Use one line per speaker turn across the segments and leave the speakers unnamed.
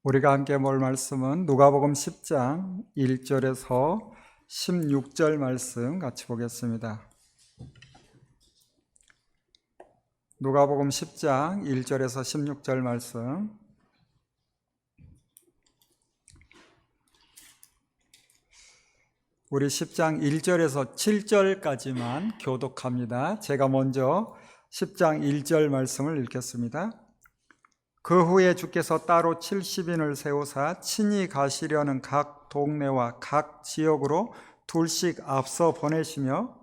우리가 함께 볼 말씀은 누가복음 10장 1절에서 16절 말씀 같이 보겠습니다. 누가복음 10장 1절에서 16절 말씀. 우리 10장 1절에서 7절까지만 교독합니다. 제가 먼저 10장 1절 말씀을 읽겠습니다. 그 후에 주께서 따로 70인을 세우사 친히 가시려는 각 동네와 각 지역으로 둘씩 앞서 보내시며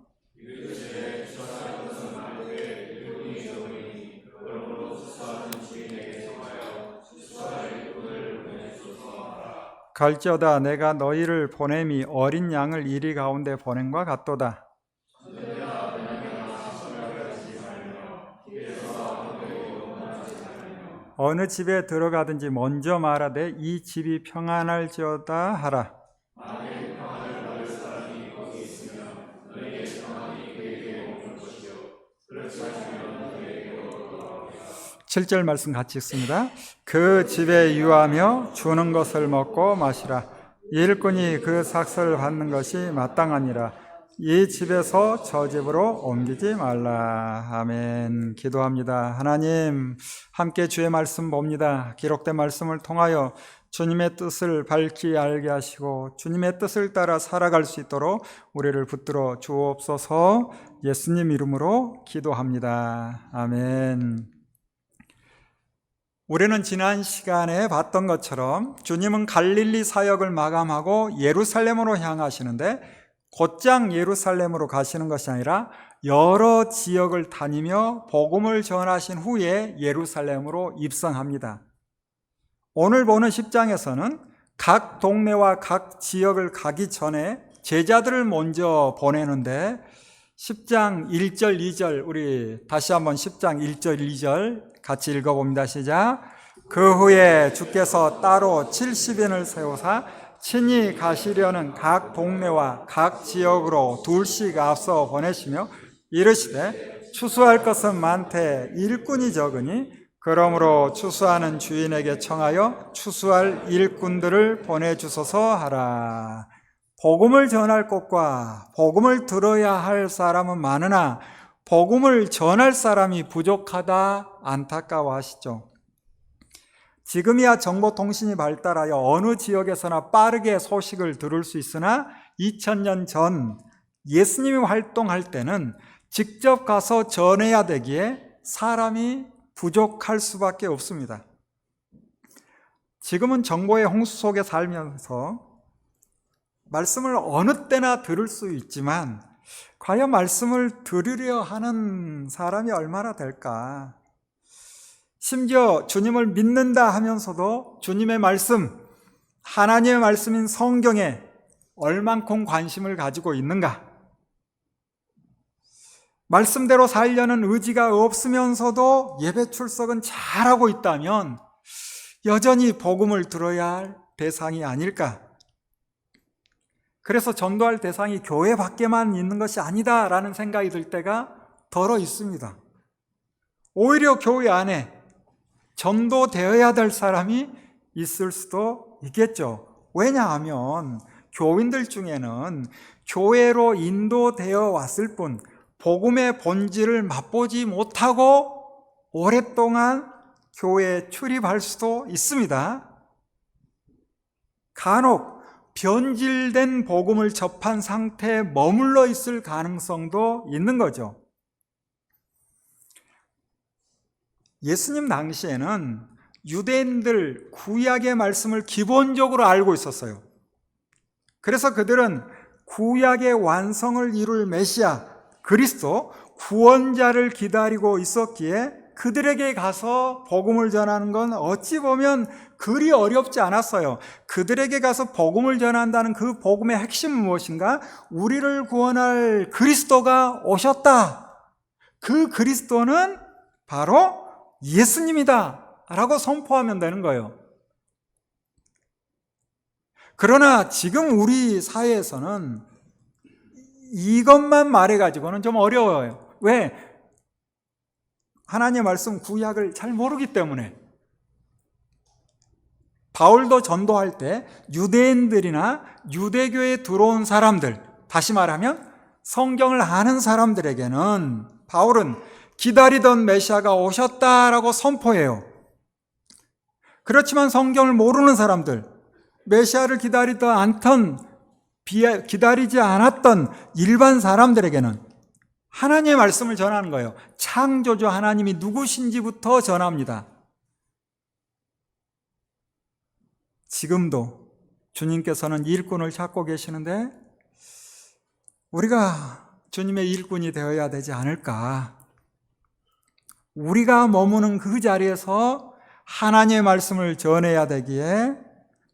갈지어다 내가 너희를 보냄이 어린 양을 이리 가운데 보냄과 같도다. 어느 집에 들어가든지 먼저 말하되 이 집이 평안할지어다 하라. 7절 말씀 같이 읽습니다. 그 집에 유하며 주는 것을 먹고 마시라. 일꾼이 그 삭슬을 받는 것이 마땅하니라. 이 집에서 저 집으로 옮기지 말라. 아멘. 기도합니다. 하나님, 함께 주의 말씀 봅니다. 기록된 말씀을 통하여 주님의 뜻을 밝히 알게 하시고 주님의 뜻을 따라 살아갈 수 있도록 우리를 붙들어 주옵소서. 예수님 이름으로 기도합니다. 아멘. 우리는 지난 시간에 봤던 것처럼 주님은 갈릴리 사역을 마감하고 예루살렘으로 향하시는데 곧장 예루살렘으로 가시는 것이 아니라 여러 지역을 다니며 복음을 전하신 후에 예루살렘으로 입성합니다. 오늘 보는 10장에서는 각 동네와 각 지역을 가기 전에 제자들을 먼저 보내는데 10장 1절 2절 우리 다시 한번 10장 1절 2절 같이 읽어봅니다. 시작. 그 후에 주께서 따로 70인을 세우사 친히 가시려는 각 동네와 각 지역으로 둘씩 앞서 보내시며 이르시되 추수할 것은 많되 일꾼이 적으니 그러므로 추수하는 주인에게 청하여 추수할 일꾼들을 보내주소서 하라. 복음을 전할 곳과 복음을 들어야 할 사람은 많으나 복음을 전할 사람이 부족하다 안타까워하시죠. 지금이야 정보통신이 발달하여 어느 지역에서나 빠르게 소식을 들을 수 있으나 2000년 전 예수님이 활동할 때는 직접 가서 전해야 되기에 사람이 부족할 수밖에 없습니다. 지금은 정보의 홍수 속에 살면서 말씀을 어느 때나 들을 수 있지만 과연 말씀을 들으려 하는 사람이 얼마나 될까? 심지어 주님을 믿는다 하면서도 주님의 말씀, 하나님의 말씀인 성경에 얼만큼 관심을 가지고 있는가? 말씀대로 살려는 의지가 없으면서도 예배 출석은 잘하고 있다면 여전히 복음을 들어야 할 대상이 아닐까? 그래서 전도할 대상이 교회 밖에만 있는 것이 아니다라는 생각이 들 때가 덜어 있습니다. 오히려 교회 안에 전도되어야 될 사람이 있을 수도 있겠죠. 왜냐하면 교인들 중에는 교회로 인도되어 왔을 뿐 복음의 본질을 맛보지 못하고 오랫동안 교회에 출입할 수도 있습니다. 간혹 변질된 복음을 접한 상태에 머물러 있을 가능성도 있는 거죠. 예수님 당시에는 유대인들 구약의 말씀을 기본적으로 알고 있었어요. 그래서 그들은 구약의 완성을 이룰 메시아, 그리스도, 구원자를 기다리고 있었기에 그들에게 가서 복음을 전하는 건 어찌 보면 그리 어렵지 않았어요. 그들에게 가서 복음을 전한다는 그 복음의 핵심은 무엇인가? 우리를 구원할 그리스도가 오셨다. 그 그리스도는 바로 예수님이다 라고 선포하면 되는 거예요. 그러나 지금 우리 사회에서는 이것만 말해가지고는 좀 어려워요. 왜? 하나님의 말씀 구약을 잘 모르기 때문에. 바울도 전도할 때 유대인들이나 유대교에 들어온 사람들, 다시 말하면 성경을 아는 사람들에게는 바울은 기다리던 메시아가 오셨다라고 선포해요. 그렇지만 성경을 모르는 사람들, 메시아를 기다리지 않았던 일반 사람들에게는 하나님의 말씀을 전하는 거예요. 창조주 하나님이 누구신지부터 전합니다. 지금도 주님께서는 일꾼을 찾고 계시는데 우리가 주님의 일꾼이 되어야 되지 않을까? 우리가 머무는 그 자리에서 하나님의 말씀을 전해야 되기에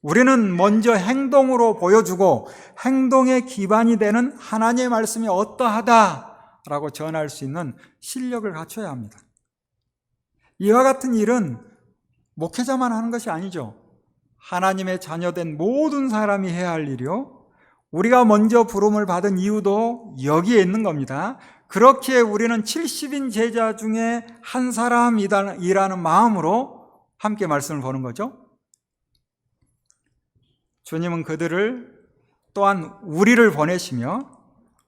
우리는 먼저 행동으로 보여주고 행동의 기반이 되는 하나님의 말씀이 어떠하다라고 전할 수 있는 실력을 갖춰야 합니다. 이와 같은 일은 목회자만 하는 것이 아니죠. 하나님의 자녀된 모든 사람이 해야 할 일이요. 우리가 먼저 부름을 받은 이유도 여기에 있는 겁니다. 그렇기에 우리는 70인 제자 중에 한 사람이라는 마음으로 함께 말씀을 보는 거죠. 주님은 그들을 또한 우리를 보내시며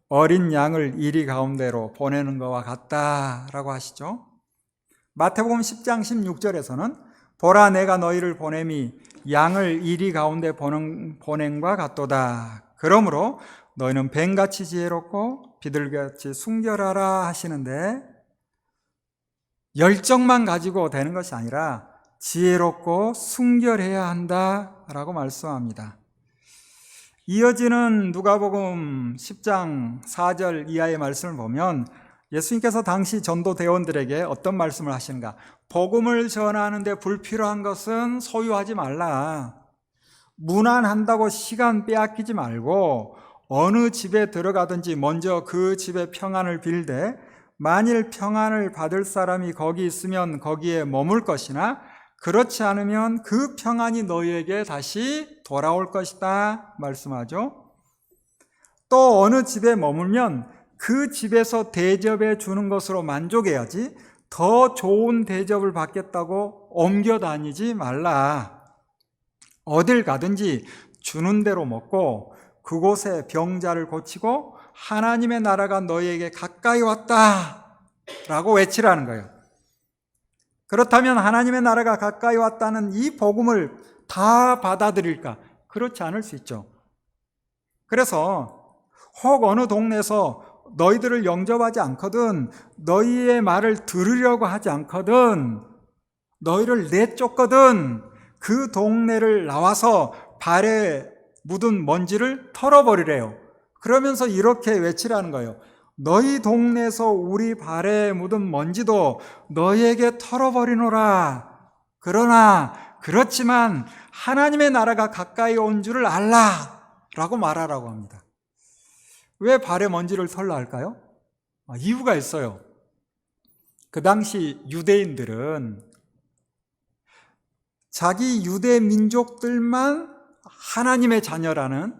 어린 양을 이리 가운데로 보내는 것과 같다라고 하시죠. 마태복음 10장 16절에서는 보라 내가 너희를 보냄이 양을 이리 가운데 보냄과 같도다. 그러므로 너희는 뱀같이 지혜롭고 비둘기같이 순결하라 하시는데 열정만 가지고 되는 것이 아니라 지혜롭고 순결해야 한다라고 말씀합니다. 이어지는 누가복음 10장 4절 이하의 말씀을 보면 예수님께서 당시 전도대원들에게 어떤 말씀을 하시는가? 복음을 전하는데 불필요한 것은 소유하지 말라. 무난한다고 시간 빼앗기지 말고 어느 집에 들어가든지 먼저 그 집의 평안을 빌되 만일 평안을 받을 사람이 거기 있으면 거기에 머물 것이나 그렇지 않으면 그 평안이 너희에게 다시 돌아올 것이다 말씀하죠. 또 어느 집에 머물면 그 집에서 대접해 주는 것으로 만족해야지 더 좋은 대접을 받겠다고 옮겨 다니지 말라. 어딜 가든지 주는 대로 먹고 그곳에 병자를 고치고 하나님의 나라가 너희에게 가까이 왔다 라고 외치라는 거예요. 그렇다면 하나님의 나라가 가까이 왔다는 이 복음을 다 받아들일까? 그렇지 않을 수 있죠. 그래서 혹 어느 동네에서 너희들을 영접하지 않거든, 너희의 말을 들으려고 하지 않거든, 너희를 내쫓거든, 그 동네를 나와서 발에 묻은 먼지를 털어버리래요. 그러면서 이렇게 외치라는 거예요. 너희 동네에서 우리 발에 묻은 먼지도 너희에게 털어버리노라. 그렇지만 하나님의 나라가 가까이 온 줄을 알라 라고 말하라고 합니다. 왜 발에 먼지를 털라 할까요? 이유가 있어요. 그 당시 유대인들은 자기 유대 민족들만 하나님의 자녀라는,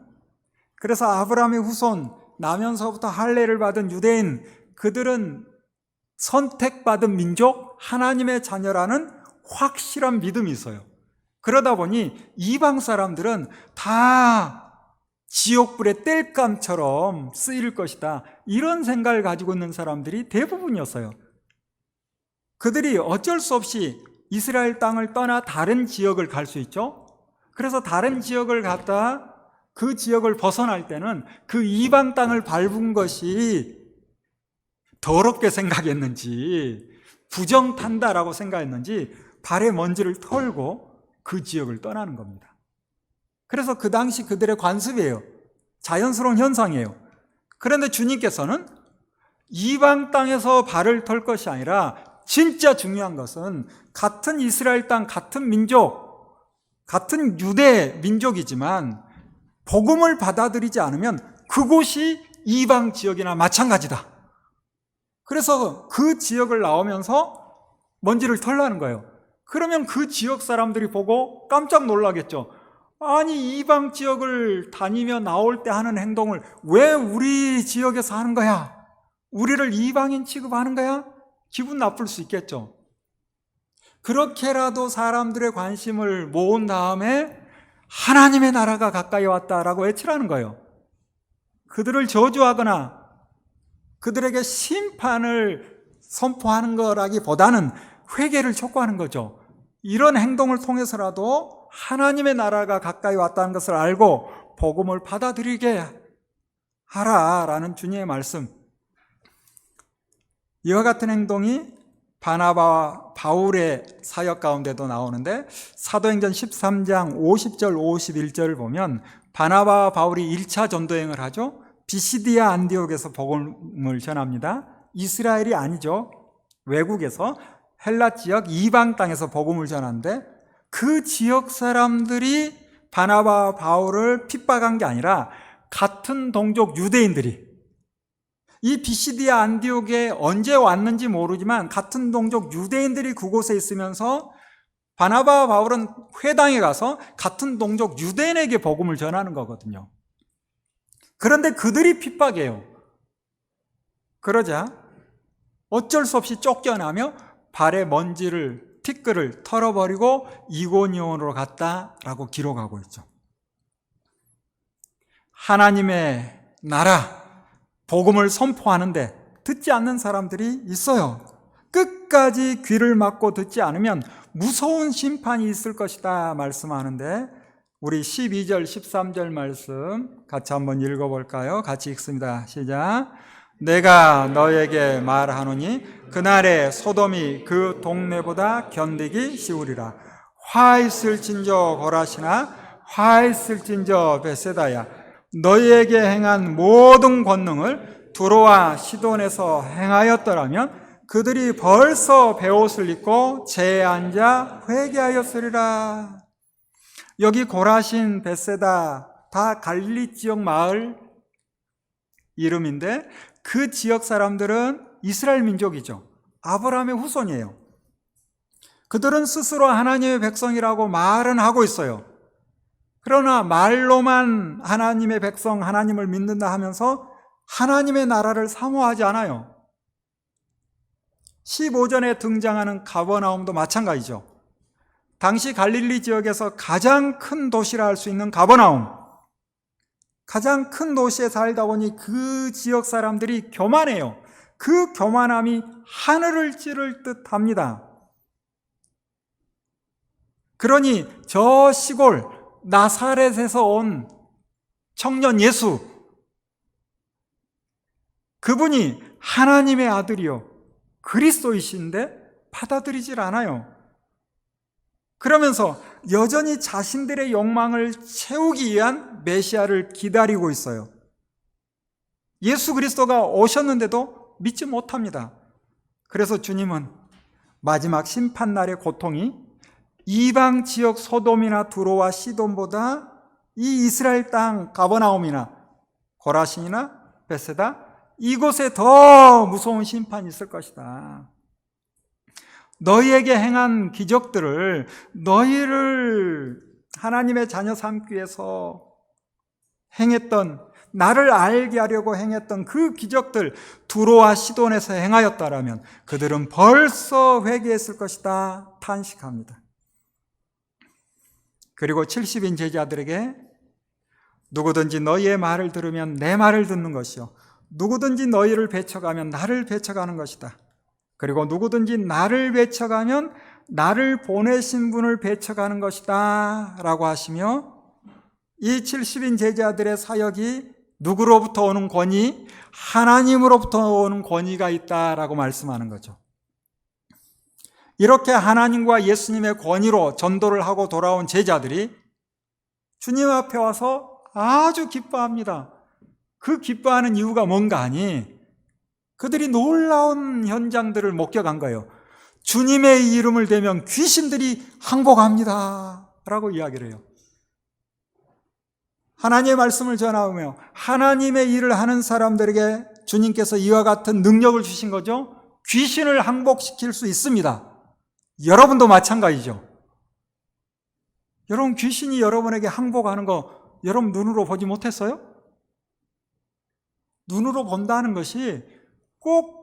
그래서 아브라함의 후손 나면서부터 할례를 받은 유대인, 그들은 선택받은 민족, 하나님의 자녀라는 확실한 믿음이 있어요. 그러다 보니 이방 사람들은 다 지옥불의 땔감처럼 쓰일 것이다, 이런 생각을 가지고 있는 사람들이 대부분이었어요. 그들이 어쩔 수 없이 이스라엘 땅을 떠나 다른 지역을 갈 수 있죠. 그래서 다른 지역을 갔다 그 지역을 벗어날 때는 그 이방 땅을 밟은 것이 더럽게 생각했는지 부정탄다라고 생각했는지 발에 먼지를 털고 그 지역을 떠나는 겁니다. 그래서 그 당시 그들의 관습이에요. 자연스러운 현상이에요. 그런데 주님께서는 이방 땅에서 발을 털 것이 아니라 진짜 중요한 것은 같은 이스라엘 땅, 같은 민족, 같은 유대 민족이지만 복음을 받아들이지 않으면 그곳이 이방 지역이나 마찬가지다. 그래서 그 지역을 나오면서 먼지를 털라는 거예요. 그러면 그 지역 사람들이 보고 깜짝 놀라겠죠. 아니, 이방 지역을 다니며 나올 때 하는 행동을 왜 우리 지역에서 하는 거야? 우리를 이방인 취급하는 거야? 기분 나쁠 수 있겠죠. 그렇게라도 사람들의 관심을 모은 다음에 하나님의 나라가 가까이 왔다라고 외치라는 거예요. 그들을 저주하거나 그들에게 심판을 선포하는 거라기보다는 회개를 촉구하는 거죠. 이런 행동을 통해서라도 하나님의 나라가 가까이 왔다는 것을 알고 복음을 받아들이게 하라라는 주님의 말씀. 이와 같은 행동이 바나바와 바울의 사역 가운데도 나오는데 사도행전 13장 50절 51절을 보면 바나바와 바울이 1차 전도행을 하죠. 비시디아 안디옥에서 복음을 전합니다. 이스라엘이 아니죠. 외국에서 헬라 지역 이방 땅에서 복음을 전하는데 그 지역 사람들이 바나바와 바울을 핍박한 게 아니라 같은 동족 유대인들이 이 비시디아 안디옥에 언제 왔는지 모르지만 같은 동족 유대인들이 그곳에 있으면서 바나바와 바울은 회당에 가서 같은 동족 유대인에게 복음을 전하는 거거든요. 그런데 그들이 핍박해요. 그러자 어쩔 수 없이 쫓겨나며 발에 먼지를 티끌을 털어버리고 이고니온으로 갔다라고 기록하고 있죠. 하나님의 나라 복음을 선포하는데 듣지 않는 사람들이 있어요. 끝까지 귀를 막고 듣지 않으면 무서운 심판이 있을 것이다 말씀하는데 우리 12절 13절 말씀 같이 한번 읽어볼까요? 같이 읽습니다. 시작. 내가 너에게 말하노니 그날에 소돔이 그 동네보다 견디기 쉬우리라. 화 있을진저 고라시나 화 있을진저 베세다야. 너희에게 행한 모든 권능을 두로와 시돈에서 행하였더라면 그들이 벌써 베옷을 입고 재에 앉아 회개하였으리라. 여기 고라신, 베세다 다 갈릴리 지역 마을 이름인데 그 지역 사람들은 이스라엘 민족이죠. 아브라함의 후손이에요. 그들은 스스로 하나님의 백성이라고 말은 하고 있어요. 그러나 말로만 하나님의 백성, 하나님을 믿는다 하면서 하나님의 나라를 사모하지 않아요. 15절에 등장하는 가버나움도 마찬가지죠. 당시 갈릴리 지역에서 가장 큰 도시라 할 수 있는 가버나움, 가장 큰 도시에 살다 보니 그 지역 사람들이 교만해요. 그 교만함이 하늘을 찌를 듯 합니다. 그러니 저 시골 나사렛에서 온 청년 예수, 그분이 하나님의 아들이요 그리스도이신데 받아들이질 않아요. 그러면서 여전히 자신들의 욕망을 채우기 위한 메시아를 기다리고 있어요. 예수 그리스도가 오셨는데도 믿지 못합니다. 그래서 주님은 마지막 심판날의 고통이 이방 지역 소돔이나 두로와 시돈보다 이 이스라엘 땅 가버나움이나 고라신이나 베세다 이곳에 더 무서운 심판이 있을 것이다. 너희에게 행한 기적들을 너희를 하나님의 자녀 삼기 위해서 행했던, 나를 알게 하려고 행했던 그 기적들 두로와 시돈에서 행하였다라면 그들은 벌써 회개했을 것이다 탄식합니다. 그리고 70인 제자들에게 누구든지 너희의 말을 들으면 내 말을 듣는 것이요 누구든지 너희를 배척하면 나를 배척하는 것이다. 그리고 누구든지 나를 배척하면 나를 보내신 분을 배척하는 것이다 라고 하시며 이 70인 제자들의 사역이 누구로부터 오는 권위? 하나님으로부터 오는 권위가 있다라고 말씀하는 거죠. 이렇게 하나님과 예수님의 권위로 전도를 하고 돌아온 제자들이 주님 앞에 와서 아주 기뻐합니다. 그 기뻐하는 이유가 뭔가 하니 그들이 놀라운 현장들을 목격한 거예요. 주님의 이름을 대면 귀신들이 항복합니다 라고 이야기를 해요. 하나님의 말씀을 전하며 하나님의 일을 하는 사람들에게 주님께서 이와 같은 능력을 주신 거죠. 귀신을 항복시킬 수 있습니다. 여러분도 마찬가지죠. 여러분 귀신이 여러분에게 항복하는 거 여러분 눈으로 보지 못했어요? 눈으로 본다는 것이 꼭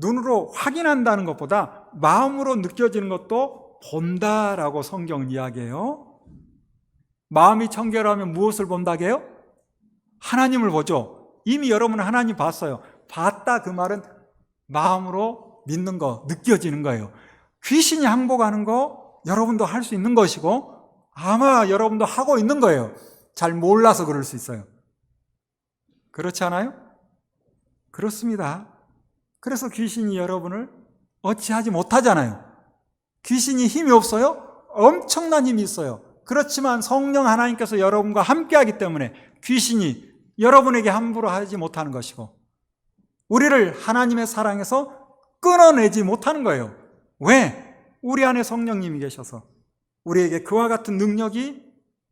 눈으로 확인한다는 것보다 마음으로 느껴지는 것도 본다라고 성경은 이야기해요. 마음이 청결하면 무엇을 본다게요? 하나님을 보죠. 이미 여러분은 하나님 봤어요. 봤다 그 말은 마음으로 믿는 거, 느껴지는 거예요. 귀신이 항복하는 거 여러분도 할 수 있는 것이고 아마 여러분도 하고 있는 거예요. 잘 몰라서 그럴 수 있어요. 그렇지 않아요? 그렇습니다. 그래서 귀신이 여러분을 어찌하지 못하잖아요. 귀신이 힘이 없어요? 엄청난 힘이 있어요. 그렇지만 성령 하나님께서 여러분과 함께하기 때문에 귀신이 여러분에게 함부로 하지 못하는 것이고 우리를 하나님의 사랑에서 끊어내지 못하는 거예요. 왜? 우리 안에 성령님이 계셔서 우리에게 그와 같은 능력이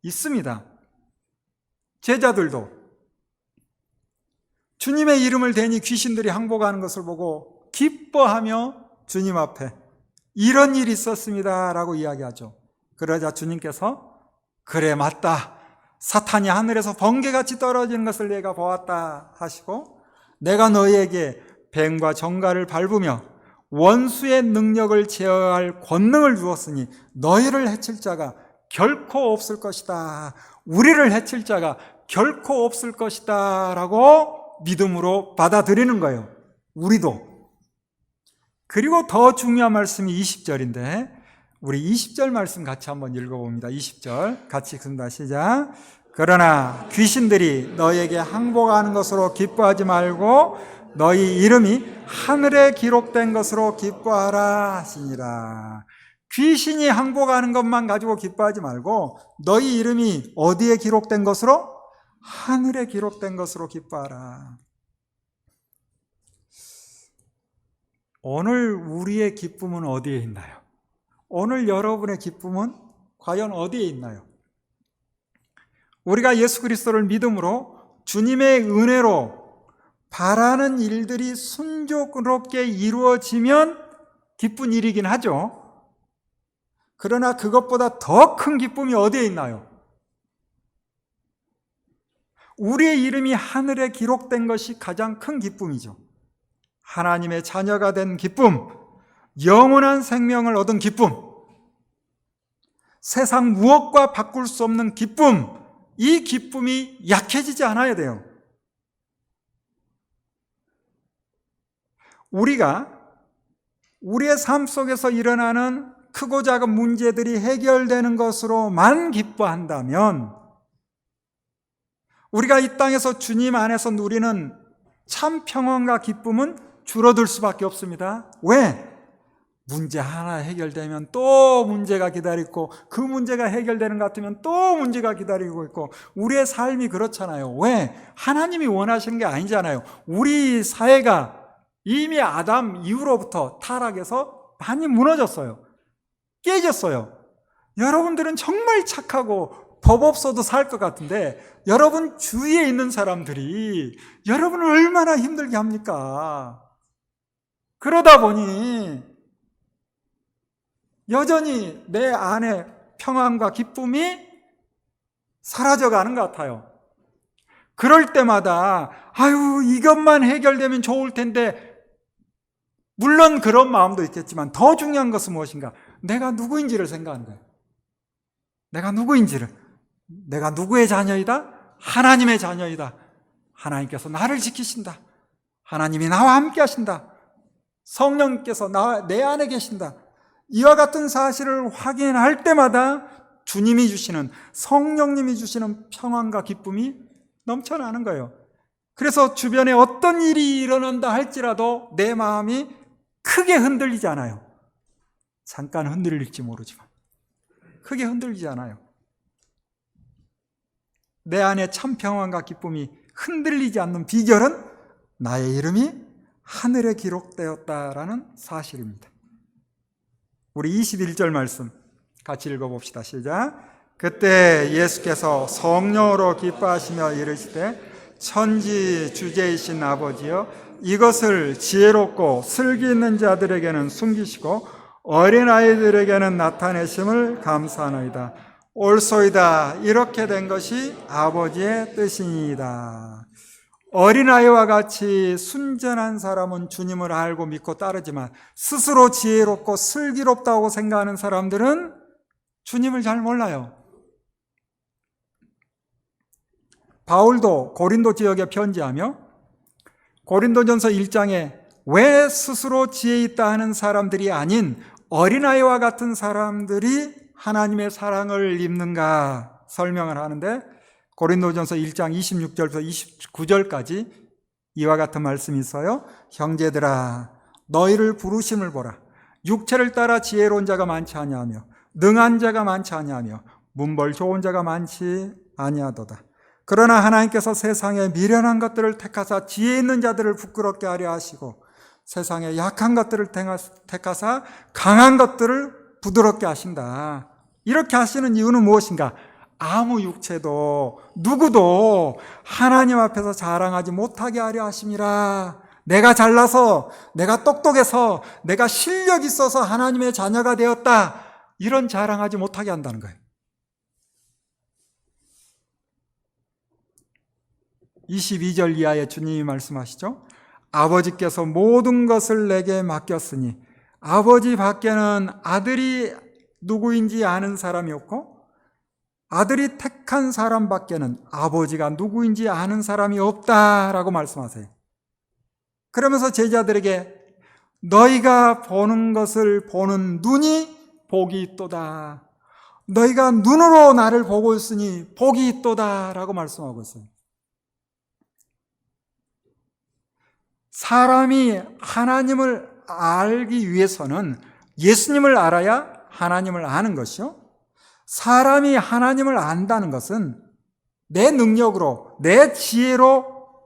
있습니다. 제자들도 주님의 이름을 대니 귀신들이 항복하는 것을 보고 기뻐하며 주님 앞에 이런 일이 있었습니다 라고 이야기하죠. 그러자 주님께서 그래 맞다. 사탄이 하늘에서 번개같이 떨어지는 것을 내가 보았다 하시고 내가 너희에게 뱀과 정갈을 밟으며 원수의 능력을 제어할 권능을 주었으니 너희를 해칠 자가 결코 없을 것이다. 우리를 해칠 자가 결코 없을 것이다 라고 믿음으로 받아들이는 거예요. 우리도. 그리고 더 중요한 말씀이 20절인데 우리 20절 말씀 같이 한번 읽어봅니다. 20절 같이 읽습니다. 시작. 그러나 귀신들이 너희에게 항복하는 것으로 기뻐하지 말고 너희 이름이 하늘에 기록된 것으로 기뻐하라 하시니라. 귀신이 항복하는 것만 가지고 기뻐하지 말고 너희 이름이 어디에 기록된 것으로? 하늘에 기록된 것으로 기뻐하라. 오늘 우리의 기쁨은 어디에 있나요? 오늘 여러분의 기쁨은 과연 어디에 있나요? 우리가 예수 그리스도를 믿음으로 주님의 은혜로 바라는 일들이 순조롭게 이루어지면 기쁜 일이긴 하죠. 그러나 그것보다 더 큰 기쁨이 어디에 있나요? 우리의 이름이 하늘에 기록된 것이 가장 큰 기쁨이죠. 하나님의 자녀가 된 기쁨, 영원한 생명을 얻은 기쁨, 세상 무엇과 바꿀 수 없는 기쁨, 이 기쁨이 약해지지 않아야 돼요. 우리가 우리의 삶 속에서 일어나는 크고 작은 문제들이 해결되는 것으로만 기뻐한다면 우리가 이 땅에서 주님 안에서 누리는 참 평안과 기쁨은 줄어들 수밖에 없습니다. 왜? 문제 하나 해결되면 또 문제가 기다리고 그 문제가 해결되는 것 같으면 또 문제가 기다리고 있고 우리의 삶이 그렇잖아요. 왜? 하나님이 원하시는 게 아니잖아요. 우리 사회가 이미 아담 이후로부터 타락해서 많이 무너졌어요. 깨졌어요. 여러분들은 정말 착하고 법 없어도 살 것 같은데 여러분 주위에 있는 사람들이 여러분을 얼마나 힘들게 합니까? 그러다 보니 여전히 내 안에 평안과 기쁨이 사라져가는 것 같아요. 그럴 때마다 아유 이것만 해결되면 좋을 텐데 물론 그런 마음도 있겠지만 더 중요한 것은 무엇인가? 내가 누구인지를 생각하는 거예요. 내가 누구인지를. 내가 누구의 자녀이다? 하나님의 자녀이다. 하나님께서 나를 지키신다. 하나님이 나와 함께 하신다. 성령께서 내 안에 계신다. 이와 같은 사실을 확인할 때마다 주님이 주시는, 성령님이 주시는 평안과 기쁨이 넘쳐나는 거예요. 그래서 주변에 어떤 일이 일어난다 할지라도 내 마음이 크게 흔들리지 않아요. 잠깐 흔들릴지 모르지만 크게 흔들리지 않아요. 내 안에 참 평안과 기쁨이 흔들리지 않는 비결은 나의 이름이 하늘에 기록되었다라는 사실입니다. 우리 21절 말씀 같이 읽어봅시다. 시작. 그때 예수께서 성령으로 기뻐하시며 이르시되 천지 주제이신 아버지여 이것을 지혜롭고 슬기 있는 자들에게는 숨기시고 어린아이들에게는 나타내심을 감사하노이다. 옳소이다. 이렇게 된 것이 아버지의 뜻이니이다. 어린아이와 같이 순전한 사람은 주님을 알고 믿고 따르지만 스스로 지혜롭고 슬기롭다고 생각하는 사람들은 주님을 잘 몰라요. 바울도 고린도 지역에 편지하며 고린도전서 1장에 왜 스스로 지혜 있다 하는 사람들이 아닌 어린아이와 같은 사람들이 하나님의 사랑을 입는가 설명을 하는데 고린도전서 1장 26절부터 29절까지 이와 같은 말씀이 있어요. 형제들아 너희를 부르심을 보라. 육체를 따라 지혜로운 자가 많지 아니하며 능한 자가 많지 아니하며 문벌 좋은 자가 많지 아니하도다. 그러나 하나님께서 세상에 미련한 것들을 택하사 지혜 있는 자들을 부끄럽게 하려 하시고 세상에 약한 것들을 택하사 강한 것들을 부드럽게 하신다. 이렇게 하시는 이유는 무엇인가? 아무 육체도 누구도 하나님 앞에서 자랑하지 못하게 하려 하심이라. 내가 잘나서, 내가 똑똑해서, 내가 실력 있어서 하나님의 자녀가 되었다. 이런 자랑하지 못하게 한다는 거예요. 22절 이하에 주님이 말씀하시죠. 아버지께서 모든 것을 내게 맡겼으니 아버지 밖에는 아들이 누구인지 아는 사람이 없고 아들이 택한 사람 밖에는 아버지가 누구인지 아는 사람이 없다라고 말씀하세요. 그러면서 제자들에게 너희가 보는 것을 보는 눈이 복이 있도다. 너희가 눈으로 나를 보고 있으니 복이 있도다라고 말씀하고 있어요. 사람이 하나님을 알기 위해서는 예수님을 알아야 하나님을 아는 것이요. 사람이 하나님을 안다는 것은 내 능력으로, 내 지혜로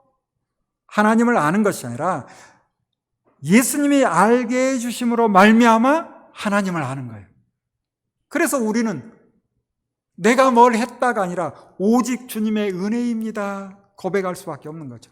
하나님을 아는 것이 아니라 예수님이 알게 해주심으로 말미암아 하나님을 아는 거예요. 그래서 우리는 내가 뭘 했다가 아니라 오직 주님의 은혜입니다 고백할 수밖에 없는 거죠.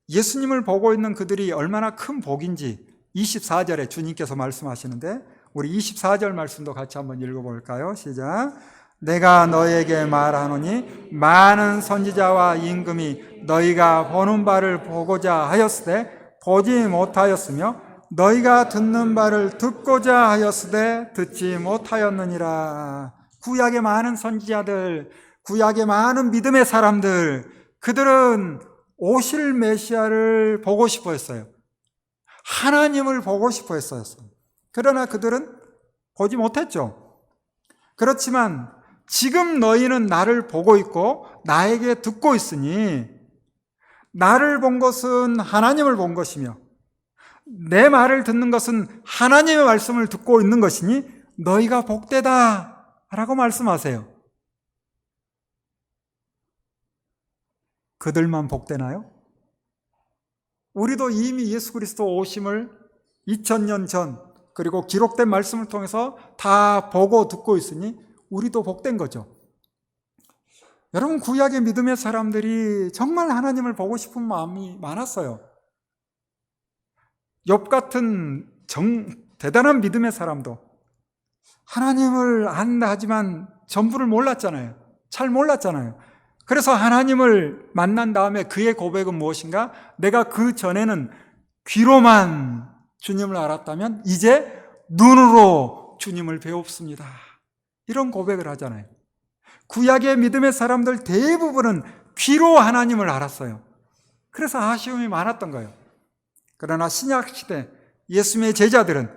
예수님을 보고 있는 그들이 얼마나 큰 복인지 24절에 주님께서 말씀하시는데 우리 24절 말씀도 같이 한번 읽어볼까요? 시작. 내가 너에게 말하노니 많은 선지자와 임금이 너희가 보는 바를 보고자 하였으되 보지 못하였으며 너희가 듣는 바를 듣고자 하였으되 듣지 못하였느니라. 구약의 많은 선지자들, 구약의 많은 믿음의 사람들, 그들은 오실 메시아를 보고 싶어 했어요. 하나님을 보고 싶어 했어요. 그러나 그들은 보지 못했죠. 그렇지만 지금 너희는 나를 보고 있고 나에게 듣고 있으니 나를 본 것은 하나님을 본 것이며 내 말을 듣는 것은 하나님의 말씀을 듣고 있는 것이니 너희가 복되다 라고 말씀하세요. 그들만 복되나요? 우리도 이미 예수 그리스도 오심을 2000년 전 그리고 기록된 말씀을 통해서 다 보고 듣고 있으니 우리도 복된 거죠. 여러분, 구약의 믿음의 사람들이 정말 하나님을 보고 싶은 마음이 많았어요. 욥 같은 대단한 믿음의 사람도 하나님을 안다 하지만 전부를 몰랐잖아요. 잘 몰랐잖아요. 그래서 하나님을 만난 다음에 그의 고백은 무엇인가? 내가 그 전에는 귀로만 주님을 알았다면 이제 눈으로 주님을 배웁습니다. 이런 고백을 하잖아요. 구약의 믿음의 사람들 대부분은 귀로 하나님을 알았어요. 그래서 아쉬움이 많았던 거예요. 그러나 신약 시대 예수님의 제자들은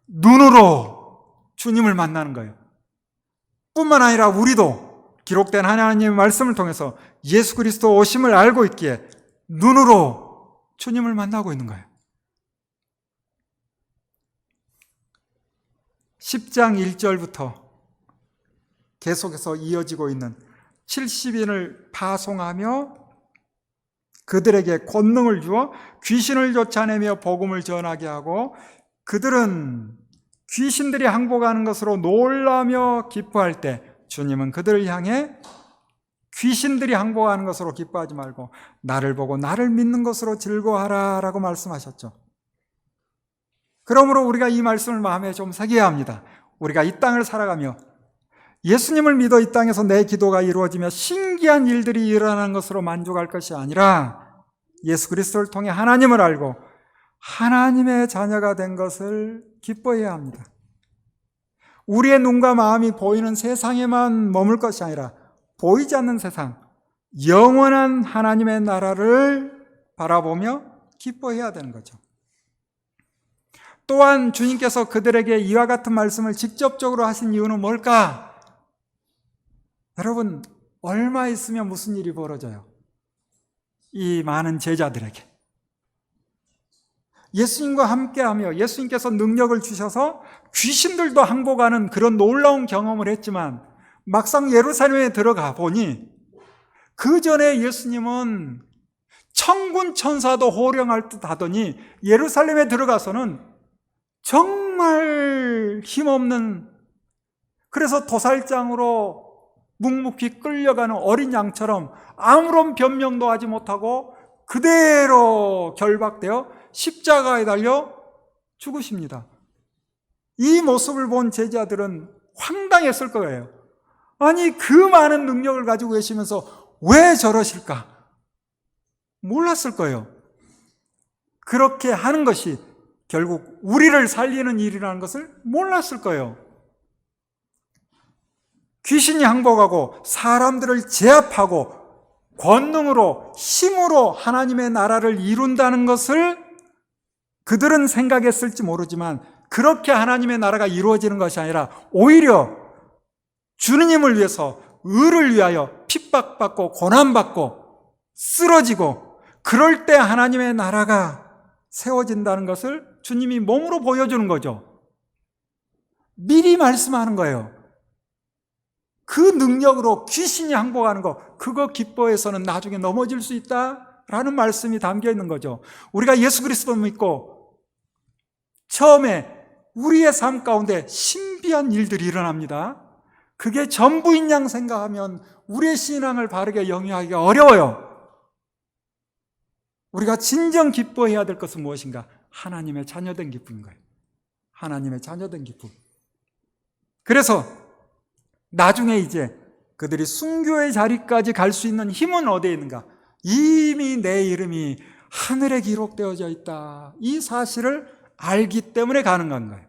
눈으로 주님을 만나는 거예요. 뿐만 아니라 우리도 기록된 하나님의 말씀을 통해서 예수 그리스도 오심을 알고 있기에 눈으로 주님을 만나고 있는 거예요. 10장 1절부터 계속해서 이어지고 있는 70인을 파송하며 그들에게 권능을 주어 귀신을 쫓아내며 복음을 전하게 하고 그들은 귀신들이 항복하는 것으로 놀라며 기뻐할 때 주님은 그들을 향해 귀신들이 항복하는 것으로 기뻐하지 말고 나를 보고 나를 믿는 것으로 즐거워하라 라고 말씀하셨죠. 그러므로 우리가 이 말씀을 마음에 좀 새겨야 합니다. 우리가 이 땅을 살아가며 예수님을 믿어 이 땅에서 내 기도가 이루어지며 신기한 일들이 일어나는 것으로 만족할 것이 아니라 예수 그리스도를 통해 하나님을 알고 하나님의 자녀가 된 것을 기뻐해야 합니다. 우리의 눈과 마음이 보이는 세상에만 머물 것이 아니라 보이지 않는 세상, 영원한 하나님의 나라를 바라보며 기뻐해야 되는 거죠. 또한 주님께서 그들에게 이와 같은 말씀을 직접적으로 하신 이유는 뭘까? 여러분, 얼마 있으면 무슨 일이 벌어져요? 이 많은 제자들에게. 예수님과 함께하며 예수님께서 능력을 주셔서 귀신들도 항복하는 그런 놀라운 경험을 했지만 막상 예루살렘에 들어가 보니 그 전에 예수님은 천군 천사도 호령할 듯 하더니 예루살렘에 들어가서는 정말 힘없는, 그래서 도살장으로 묵묵히 끌려가는 어린 양처럼 아무런 변명도 하지 못하고 그대로 결박되어 십자가에 달려 죽으십니다. 이 모습을 본 제자들은 황당했을 거예요. 아니, 그 많은 능력을 가지고 계시면서 왜 저러실까? 몰랐을 거예요. 그렇게 하는 것이 결국 우리를 살리는 일이라는 것을 몰랐을 거예요. 귀신이 항복하고 사람들을 제압하고 권능으로, 힘으로 하나님의 나라를 이룬다는 것을 그들은 생각했을지 모르지만 그렇게 하나님의 나라가 이루어지는 것이 아니라 오히려 주님을 위해서, 의를 위하여 핍박받고 고난받고 쓰러지고 그럴 때 하나님의 나라가 세워진다는 것을 주님이 몸으로 보여주는 거죠. 미리 말씀하는 거예요. 그 능력으로 귀신이 항복하는 거, 그거 기뻐해서는 나중에 넘어질 수 있다라는 말씀이 담겨 있는 거죠. 우리가 예수 그리스도 믿고 처음에 우리의 삶 가운데 신비한 일들이 일어납니다. 그게 전부인 양 생각하면 우리의 신앙을 바르게 영위하기가 어려워요. 우리가 진정 기뻐해야 될 것은 무엇인가? 하나님의 자녀된 기쁨인 거예요. 하나님의 자녀된 기쁨. 그래서 나중에 이제 그들이 순교의 자리까지 갈 수 있는 힘은 어디에 있는가? 이미 내 이름이 하늘에 기록되어져 있다. 이 사실을 알기 때문에 가능한 거예요.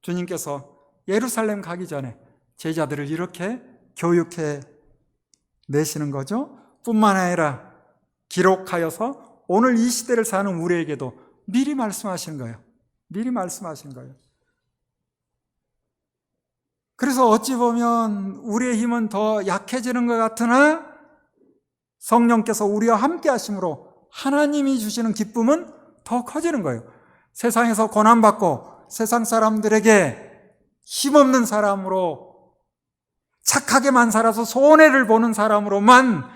주님께서 예루살렘 가기 전에 제자들을 이렇게 교육해 내시는 거죠. 뿐만 아니라 기록하여서 오늘 이 시대를 사는 우리에게도 미리 말씀하시는 거예요. 미리 말씀하시는 거예요. 그래서 어찌 보면 우리의 힘은 더 약해지는 것 같으나 성령께서 우리와 함께 하심으로 하나님이 주시는 기쁨은 더 커지는 거예요. 세상에서 고난받고 세상 사람들에게 힘없는 사람으로, 착하게만 살아서 손해를 보는 사람으로만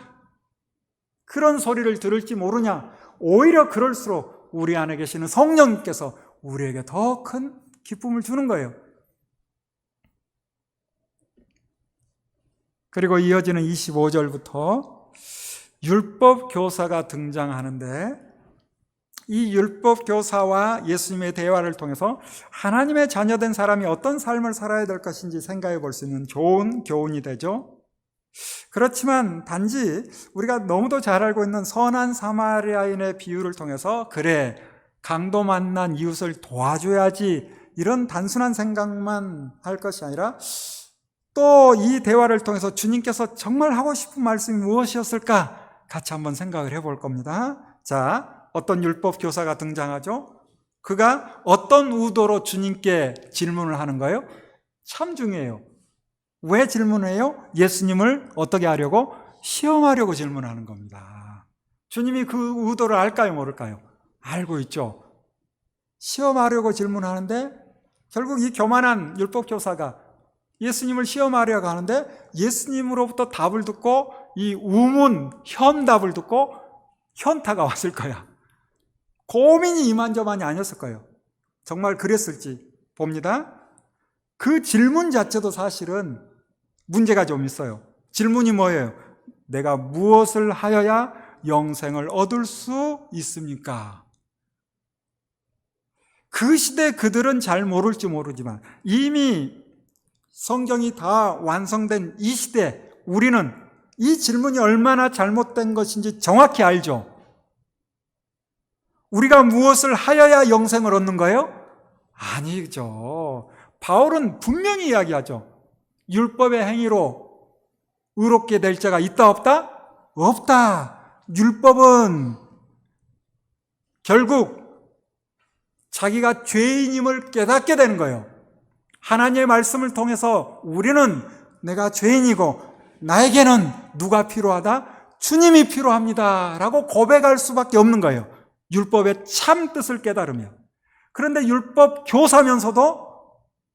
그런 소리를 들을지 모르냐. 오히려 그럴수록 우리 안에 계시는 성령님께서 우리에게 더 큰 기쁨을 주는 거예요. 그리고 이어지는 25절부터 율법 교사가 등장하는데, 이 율법 교사와 예수님의 대화를 통해서 하나님의 자녀된 사람이 어떤 삶을 살아야 될 것인지 생각해 볼 수 있는 좋은 교훈이 되죠. 그렇지만 단지 우리가 너무도 잘 알고 있는 선한 사마리아인의 비유를 통해서 그래, 강도 만난 이웃을 도와줘야지, 이런 단순한 생각만 할 것이 아니라 또 이 대화를 통해서 주님께서 정말 하고 싶은 말씀이 무엇이었을까 같이 한번 생각을 해볼 겁니다. 자, 어떤 율법 교사가 등장하죠? 그가 어떤 의도로 주님께 질문을 하는 거예요? 참 중요해요. 왜 질문해요? 예수님을 어떻게 하려고? 시험하려고 질문하는 겁니다. 주님이 그 의도를 알까요, 모를까요? 알고 있죠. 시험하려고 질문하는데 결국 이 교만한 율법 교사가 예수님을 시험하려고 하는데 예수님으로부터 답을 듣고 이 우문, 현답을 듣고 현타가 왔을 거야. 고민이 이만저만이 아니었을 거예요. 정말 그랬을지 봅니다. 그 질문 자체도 사실은 문제가 좀 있어요. 질문이 뭐예요? 내가 무엇을 하여야 영생을 얻을 수 있습니까? 그 시대 그들은 잘 모를지 모르지만 이미 성경이 다 완성된 이 시대, 우리는 이 질문이 얼마나 잘못된 것인지 정확히 알죠. 우리가 무엇을 하여야 영생을 얻는 거예요? 아니죠. 바울은 분명히 이야기하죠. 율법의 행위로 의롭게 될 자가 있다 없다? 없다. 율법은 결국 자기가 죄인임을 깨닫게 되는 거예요. 하나님의 말씀을 통해서 우리는 내가 죄인이고 나에게는 누가 필요하다? 주님이 필요합니다 라고 고백할 수밖에 없는 거예요. 율법의 참 뜻을 깨달으며. 그런데 율법 교사면서도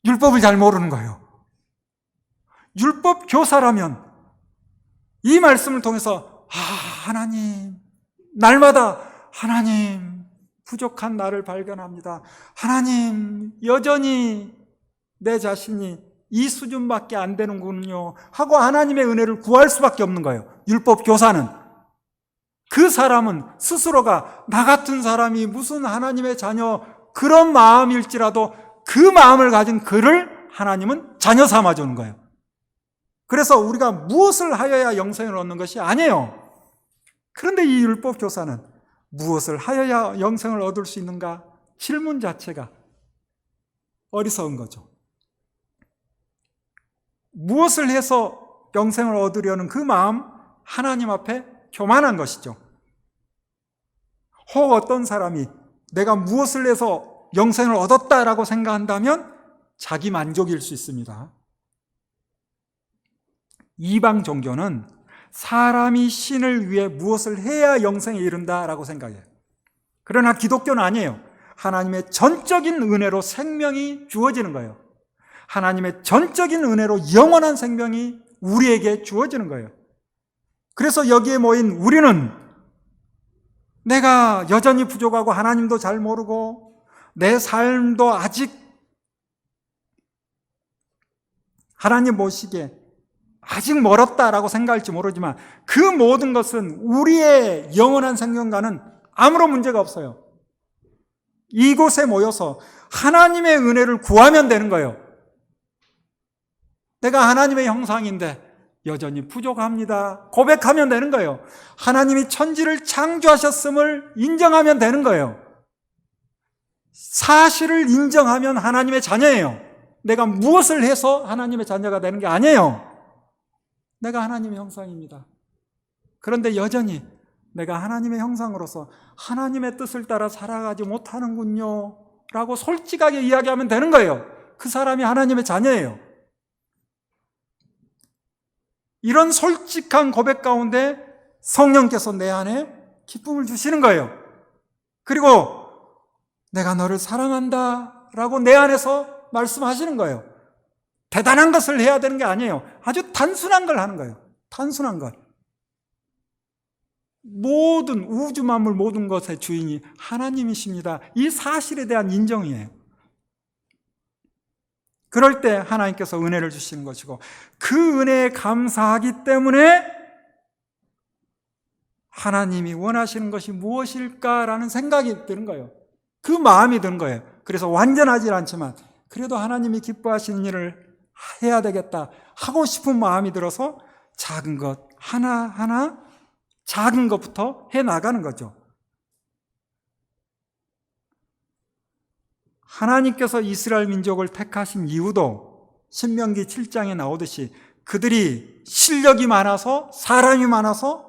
율법을 잘 모르는 거예요. 율법 교사라면 이 말씀을 통해서 하나님, 날마다 하나님, 부족한 나를 발견합니다. 하나님, 여전히 내 자신이 이 수준밖에 안 되는군요 하고 하나님의 은혜를 구할 수밖에 없는 거예요. 율법 교사는. 그 사람은 스스로가 나 같은 사람이 무슨 하나님의 자녀 그런 마음일지라도 그 마음을 가진 그를 하나님은 자녀 삼아주는 거예요. 그래서 우리가 무엇을 하여야 영생을 얻는 것이 아니에요. 그런데 이 율법 교사는 무엇을 하여야 영생을 얻을 수 있는가? 질문 자체가 어리석은 거죠. 무엇을 해서 영생을 얻으려는 그 마음, 하나님 앞에 교만한 것이죠. 혹 어떤 사람이 내가 무엇을 해서 영생을 얻었다라고 생각한다면 자기 만족일 수 있습니다. 이방 종교는 사람이 신을 위해 무엇을 해야 영생에 이른다라고 생각해요. 그러나 기독교는 아니에요. 하나님의 전적인 은혜로 생명이 주어지는 거예요. 하나님의 전적인 은혜로 영원한 생명이 우리에게 주어지는 거예요. 그래서 여기에 모인 우리는 내가 여전히 부족하고 하나님도 잘 모르고 내 삶도 아직 하나님 보시기에 아직 멀었다라고 생각할지 모르지만 그 모든 것은 우리의 영원한 생명과는 아무런 문제가 없어요. 이곳에 모여서 하나님의 은혜를 구하면 되는 거예요. 내가 하나님의 형상인데 여전히 부족합니다. 고백하면 되는 거예요. 하나님이 천지를 창조하셨음을 인정하면 되는 거예요. 사실을 인정하면 하나님의 자녀예요. 내가 무엇을 해서 하나님의 자녀가 되는 게 아니에요. 내가 하나님의 형상입니다. 그런데 여전히 내가 하나님의 형상으로서 하나님의 뜻을 따라 살아가지 못하는군요 라고 솔직하게 이야기하면 되는 거예요. 그 사람이 하나님의 자녀예요. 이런 솔직한 고백 가운데 성령께서 내 안에 기쁨을 주시는 거예요. 그리고 내가 너를 사랑한다 라고 내 안에서 말씀하시는 거예요. 대단한 것을 해야 되는 게 아니에요. 아주 단순한 걸 하는 거예요. 단순한 것. 모든 우주 만물 모든 것의 주인이 하나님이십니다. 이 사실에 대한 인정이에요. 그럴 때 하나님께서 은혜를 주시는 것이고 그 은혜에 감사하기 때문에 하나님이 원하시는 것이 무엇일까라는 생각이 드는 거예요. 그 마음이 드는 거예요. 그래서 완전하지 않지만 그래도 하나님이 기뻐하시는 일을 해야 되겠다 하고 싶은 마음이 들어서 작은 것 하나하나 작은 것부터 해나가는 거죠. 하나님께서 이스라엘 민족을 택하신 이유도 신명기 7장에 나오듯이 그들이 실력이 많아서 사람이 많아서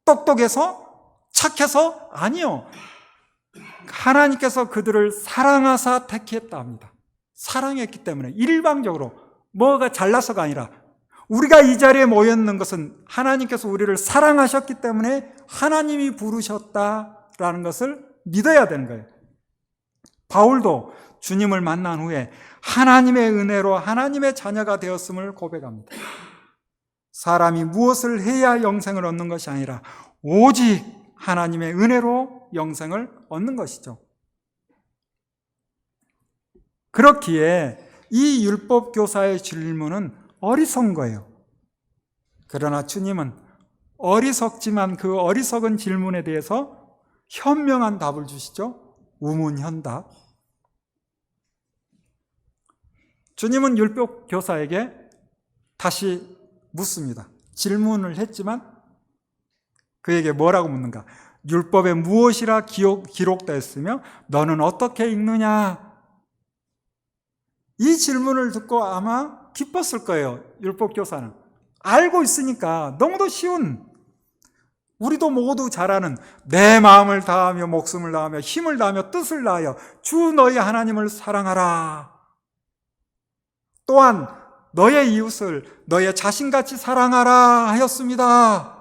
똑똑해서 착해서 아니요. 하나님께서 그들을 사랑하사 택했다 합니다. 사랑했기 때문에 일방적으로 뭐가 잘나서가 아니라 우리가 이 자리에 모였는 것은 하나님께서 우리를 사랑하셨기 때문에 하나님이 부르셨다라는 것을 믿어야 되는 거예요. 바울도 주님을 만난 후에 하나님의 은혜로 하나님의 자녀가 되었음을 고백합니다. 사람이 무엇을 해야 영생을 얻는 것이 아니라 오직 하나님의 은혜로 영생을 얻는 것이죠. 그렇기에 이 율법 교사의 질문은 어리석은 거예요. 그러나 주님은 어리석지만 그 어리석은 질문에 대해서 현명한 답을 주시죠. 우문현답. 주님은 율법 교사에게 다시 묻습니다. 질문을 했지만 그에게 뭐라고 묻는가? 율법에 무엇이라 기록되어 있으며 너는 어떻게 읽느냐? 이 질문을 듣고 아마 기뻤을 거예요. 율법 교사는 알고 있으니까 너무도 쉬운, 우리도 모두 잘 아는 내 마음을 다하며 목숨을 다하며 힘을 다하며 뜻을 다하여 주 너희 하나님을 사랑하라. 또한 너의 이웃을 너의 자신같이 사랑하라 하였습니다.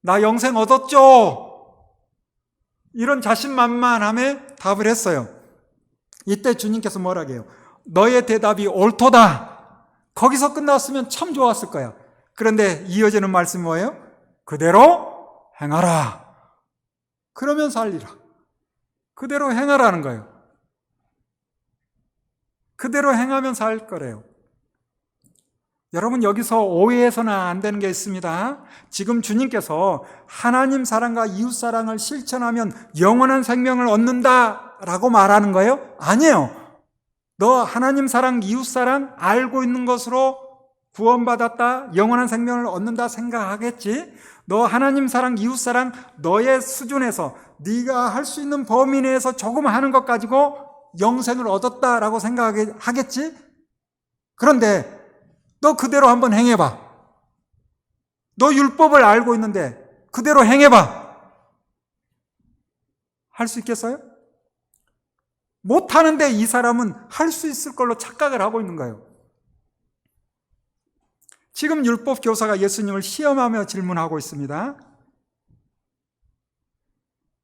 나 영생 얻었죠? 이런 자신만만함에 답을 했어요. 이때 주님께서 뭐라고 해요? 너의 대답이 옳도다. 거기서 끝났으면 참 좋았을 거야. 그런데 이어지는 말씀이 뭐예요? 그대로 행하라. 그러면 살리라. 그대로 행하라는 거예요. 그대로 행하면 살 거래요. 여러분, 여기서 오해해서는 안 되는 게 있습니다. 지금 주님께서 하나님 사랑과 이웃 사랑을 실천하면 영원한 생명을 얻는다라고 말하는 거예요? 아니에요. 너 하나님 사랑, 이웃 사랑 알고 있는 것으로 구원받았다, 영원한 생명을 얻는다 생각하겠지? 너 하나님 사랑, 이웃 사랑 너의 수준에서 네가 할 수 있는 범위 내에서 조금 하는 것 가지고 영생을 얻었다라고 생각하겠지? 그런데 너 그대로 한번 행해봐. 너 율법을 알고 있는데 그대로 행해봐. 할 수 있겠어요? 못하는데 이 사람은 할 수 있을 걸로 착각을 하고 있는 거예요. 지금 율법 교사가 예수님을 시험하며 질문하고 있습니다.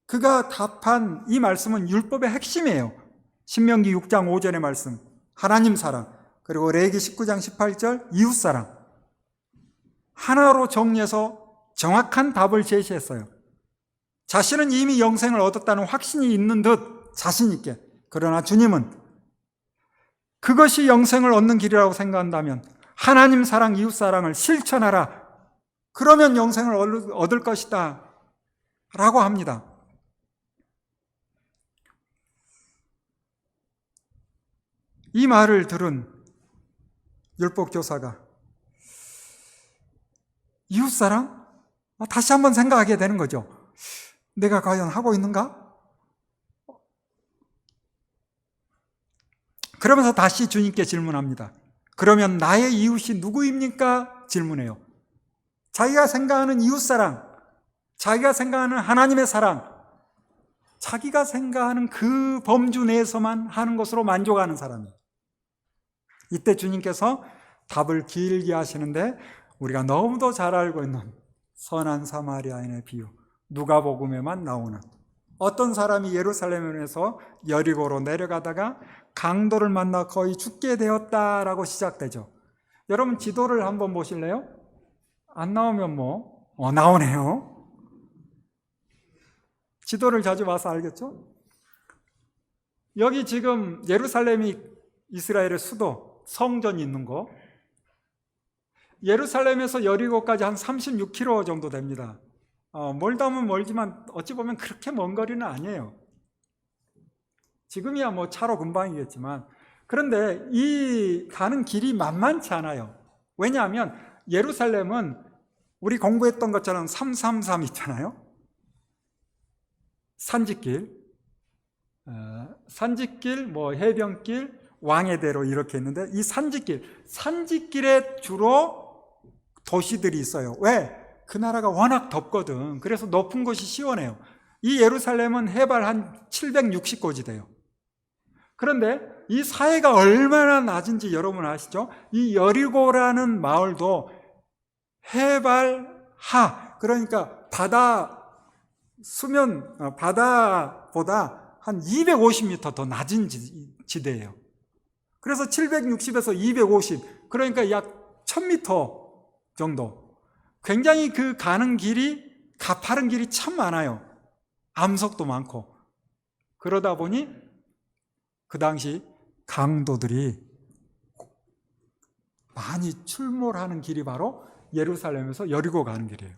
그가 답한 이 말씀은 율법의 핵심이에요. 신명기 6장 5절의 말씀, 하나님 사랑, 그리고 레위기 19장 18절 이웃 사랑, 하나로 정리해서 정확한 답을 제시했어요. 자신은 이미 영생을 얻었다는 확신이 있는 듯 자신 있게, 그러나 주님은 그것이 영생을 얻는 길이라고 생각한다면 하나님 사랑, 이웃 사랑을 실천하라. 그러면 영생을 얻을 것이다 라고 합니다. 이 말을 들은 율법 교사가 이웃사랑? 다시 한번 생각하게 되는 거죠. 내가 과연 하고 있는가? 그러면서 다시 주님께 질문합니다. 그러면 나의 이웃이 누구입니까? 질문해요. 자기가 생각하는 이웃사랑, 자기가 생각하는 하나님의 사랑, 자기가 생각하는 그 범주 내에서만 하는 것으로 만족하는 사람이에요. 이때 주님께서 답을 길게 하시는데 우리가 너무도 잘 알고 있는 선한 사마리아인의 비유, 누가복음에만 나오는 어떤 사람이 예루살렘에서 여리고로 내려가다가 강도를 만나 거의 죽게 되었다라고 시작되죠. 여러분 지도를 한번 보실래요? 안 나오면 나오네요. 지도를 자주 봐서 알겠죠? 여기 지금 예루살렘이 이스라엘의 수도, 성전이 있는 거, 예루살렘에서 여리고까지 한 36km 정도 됩니다. 멀다면 멀지만 어찌 보면 그렇게 먼 거리는 아니에요. 지금이야 차로 금방이겠지만, 그런데 이 가는 길이 만만치 않아요. 왜냐하면 예루살렘은 우리 공부했던 것처럼 333 있잖아요. 산지길, 해변길, 왕의 대로 이렇게 있는데, 이 산지길에 주로 도시들이 있어요. 왜? 그 나라가 워낙 덥거든. 그래서 높은 곳이 시원해요. 이 예루살렘은 해발 한 760고지 돼요. 그런데 이 사해가 얼마나 낮은지 여러분 아시죠? 이 여리고라는 마을도 해발 그러니까 바다보다 한 250m 더 낮은 지대예요. 그래서 760에서 250, 그러니까 약 1000m 정도. 굉장히 그 가는 길이, 가파른 길이 참 많아요. 암석도 많고. 그러다 보니 그 당시 강도들이 많이 출몰하는 길이 바로 예루살렘에서 여리고 가는 길이에요.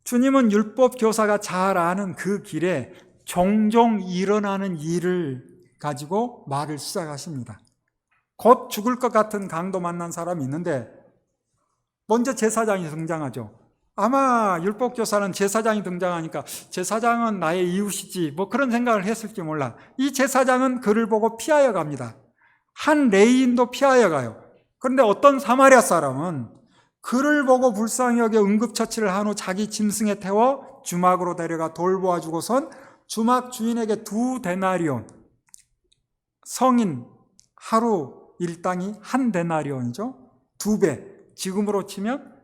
주님은 율법 교사가 잘 아는 그 길에 종종 일어나는 일을 가지고 말을 시작하십니다. 곧 죽을 것 같은 강도 만난 사람이 있는데 먼저 제사장이 등장하죠. 아마 율법교사는 제사장이 등장하니까 제사장은 나의 이웃이지 뭐 그런 생각을 했을지 몰라. 이 제사장은 그를 보고 피하여 갑니다. 한 레위인도 피하여 가요. 그런데 어떤 사마리아 사람은 그를 보고 불쌍히 여겨 응급처치를 한 후 자기 짐승에 태워 주막으로 데려가 돌보아주고선 주막 주인에게 2데나리온, 성인 하루 일당이 1데나리온이죠. 2배. 지금으로 치면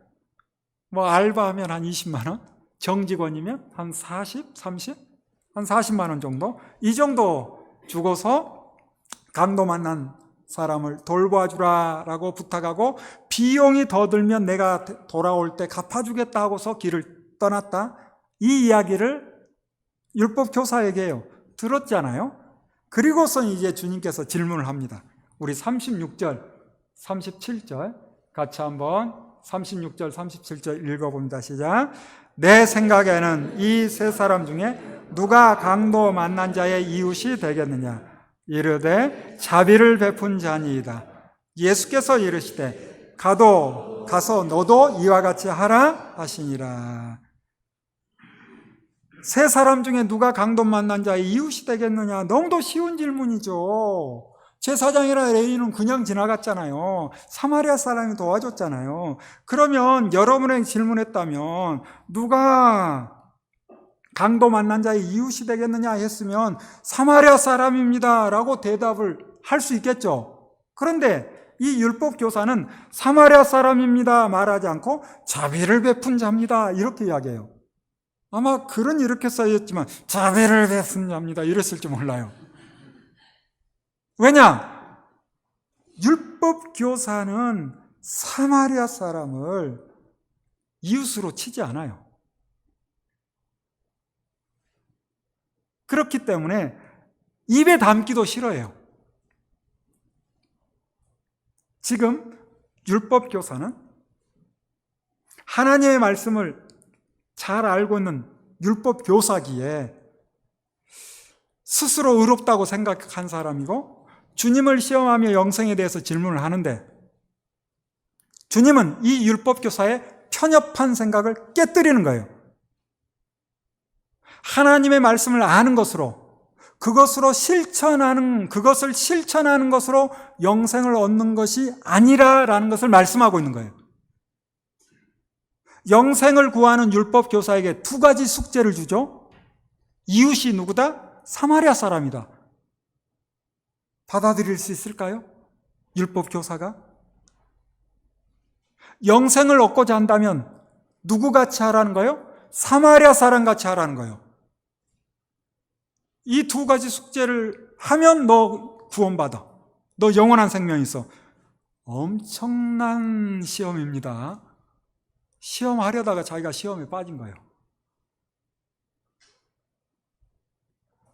뭐 알바하면 한 20만 원, 정직원이면 한 40, 30, 한 40만 원 정도, 이 정도 주고서 강도 만난 사람을 돌봐주라라고 부탁하고 비용이 더 들면 내가 돌아올 때 갚아주겠다 하고서 길을 떠났다. 이 이야기를 율법 교사에게요 들었잖아요. 그리고선 이제 주님께서 질문을 합니다. 우리 36절, 37절 같이 한번 36절, 37절 읽어봅니다. 시작. 내 생각에는 이 세 사람 중에 누가 강도 만난 자의 이웃이 되겠느냐? 이르되 자비를 베푼 자니이다. 예수께서 이르시되 가서 너도 이와 같이 하라 하시니라. 세 사람 중에 누가 강도 만난 자의 이웃이 되겠느냐? 너무도 쉬운 질문이죠. 제사장이나 레위인은 그냥 지나갔잖아요. 사마리아 사람이 도와줬잖아요. 그러면 여러분에게 질문했다면 누가 강도 만난 자의 이웃이 되겠느냐 했으면 사마리아 사람입니다 라고 대답을 할 수 있겠죠. 그런데 이 율법 교사는 사마리아 사람입니다 말하지 않고 자비를 베푼 자입니다 이렇게 이야기해요. 아마 글은 이렇게 써있지만 자비를 베푼 자입니다 이랬을지 몰라요. 왜냐? 율법 교사는 사마리아 사람을 이웃으로 치지 않아요. 그렇기 때문에 입에 담기도 싫어해요. 지금 율법 교사는 하나님의 말씀을 잘 알고 있는 율법 교사기에 스스로 의롭다고 생각한 사람이고 주님을 시험하며 영생에 대해서 질문을 하는데 주님은 이 율법 교사의 편협한 생각을 깨뜨리는 거예요. 하나님의 말씀을 아는 것으로 그것을 실천하는 것으로 영생을 얻는 것이 아니라라는 것을 말씀하고 있는 거예요. 영생을 구하는 율법 교사에게 2가지 숙제를 주죠. 이웃이 누구다? 사마리아 사람이다. 받아들일 수 있을까요? 율법 교사가? 영생을 얻고자 한다면 누구같이 하라는 거예요? 사마리아 사람같이 하라는 거예요. 이 2가지 숙제를 하면 너 구원받아. 너 영원한 생명이 있어. 엄청난 시험입니다. 시험하려다가 자기가 시험에 빠진 거예요.